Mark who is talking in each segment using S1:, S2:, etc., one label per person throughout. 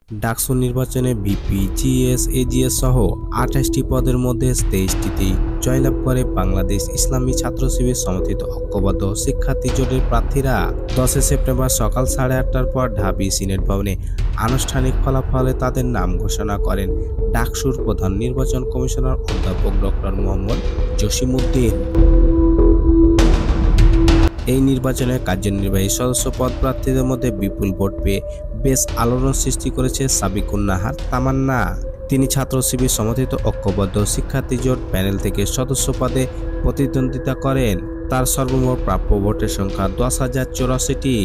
S1: ডাকসু নির্বাচনে VP, GS, AGS সহ ২৮টি পদের মধ্যে ২৩টিতেই জয়লাভ করে বাংলাদেশ ইসলামী ছাত্র শিবির সমর্থিত ঐক্যবদ্ধ শিক্ষার্থী জোটের প্রার্থীরা। ১০ সেপ্টেম্বর সকাল ৮:৩০টার পর ঢাবি সিনেট ভবনে আনুষ্ঠানিক ফলাফলে তাদের নাম ঘোষণা করেন ডাকসুর প্রধান নির্বাচন কমিশনার অধ্যাপক ডক্টর মোহাম্মদ জসিমউদ্দিন। এই নির্বাচনে কার্যনির্বাহী সদস্য পদ প্রার্থীদের মধ্যে বিপুল ভোট পেয়ে বেশ আলোড়ন সৃষ্টি করেছে সাবিকুন নাহার তামান্না। তিনি ছাত্র শিবির সমর্থিত ঐক্যবদ্ধ শিক্ষার্থী জোট প্যানেল থেকে সদস্য পদে প্রতিদ্বন্দ্বিতা করেন। তার সর্বমোট প্রাপ্য ভোটের সংখ্যা ১০,০৮৪টি।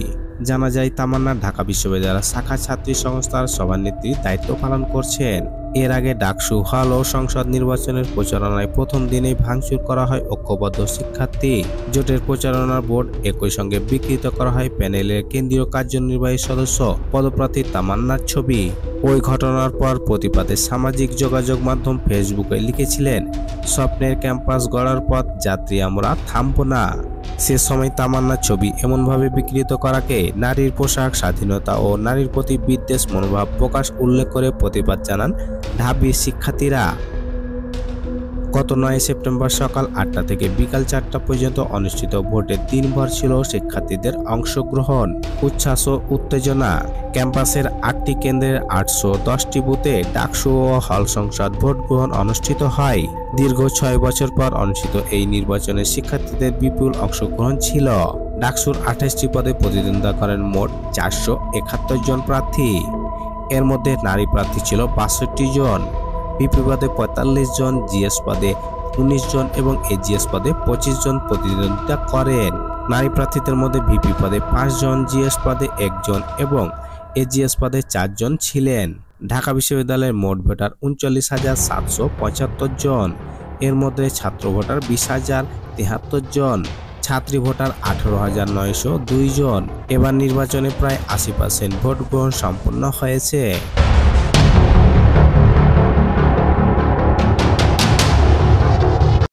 S1: জানা যায়, তামান্না ঢাকা বিশ্ববিদ্যালয়ের শাখা ছাত্রী সংস্থার সভানেত্রীর দায়িত্ব পালন করছেন। এর আগে ডাকসু হল ও সংসদ নির্বাচনের প্রচারণায় প্রথম দিনেই ভাঙচুর করা হয় ঐক্যবদ্ধ শিক্ষার্থী জোটের প্রচারণার বোর্ড। একই সঙ্গে বিকৃত করা হয় প্যানেলের কেন্দ্রীয় কার্যনির্বাহী সদস্য পদপ্রার্থী তামান্নার ছবি। ওই ঘটনার পর প্রতিবাদে সামাজিক যোগাযোগ মাধ্যম ফেসবুকে লিখেছিলেন, স্বপ্নের ক্যাম্পাস গড়ার পথ যাত্রী আমরা থামব না। সে সময় তামান্নার ছবি এমনভাবে বিকৃত করাকে নারীর পোশাক, স্বাধীনতা ও নারীর প্রতি বিদ্বেষ মনোভাব প্রকাশ উল্লেখ করে প্রতিবাদ জানান ঢাবির শিক্ষার্থীরা। গত ৯ সেপ্টেম্বর সকাল ৮টা থেকে বিকাল ৪টা পর্যন্ত অনুষ্ঠিত ভোটের দিনভর ছিল শিক্ষার্থীদের অংশগ্রহণ, উচ্ছ্বাস ও উত্তেজনা। ক্যাম্পাসের ৮টি কেন্দ্রের ৮১০টি বুথে ডাকসু ও হল সংসদ ভোট গ্রহণ অনুষ্ঠিত হয়। দীর্ঘ ৬ বছর পর অনুষ্ঠিত এই নির্বাচনে শিক্ষার্থীদের বিপুল অংশগ্রহণ ছিল। ডাকসুর ২৮টি পদে প্রতিদ্বন্দ্বিতা করেন মোট ৪৭১ জন প্রার্থী। এর মধ্যে নারী প্রার্থী ছিল ৬২ জন, ভিপি পদে ৪৫ জন, জিএস পদে ১৯ জন এবং এজিএস পদে ২৫ জন প্রতিদ্বন্দ্বিতা করেন। নারী প্রার্থীদের মধ্যে ভিপি পদে ৫ জন, জিএস পদে ১ জন এবং এজিএস পদে ৪ জন ছিলেন। ঢাকা বিশ্ববিদ্যালয়ের মোট ভোটার ৩৯,৭৭৫ জন। এর মধ্যে ছাত্র ভোটার ২০,০৭৩ জন, ছাত্রী ভোটার ১৮,৯০২ জন। এবার নির্বাচনে প্রায় ৮০% ভোট গ্রহণ সম্পন্ন হয়েছে।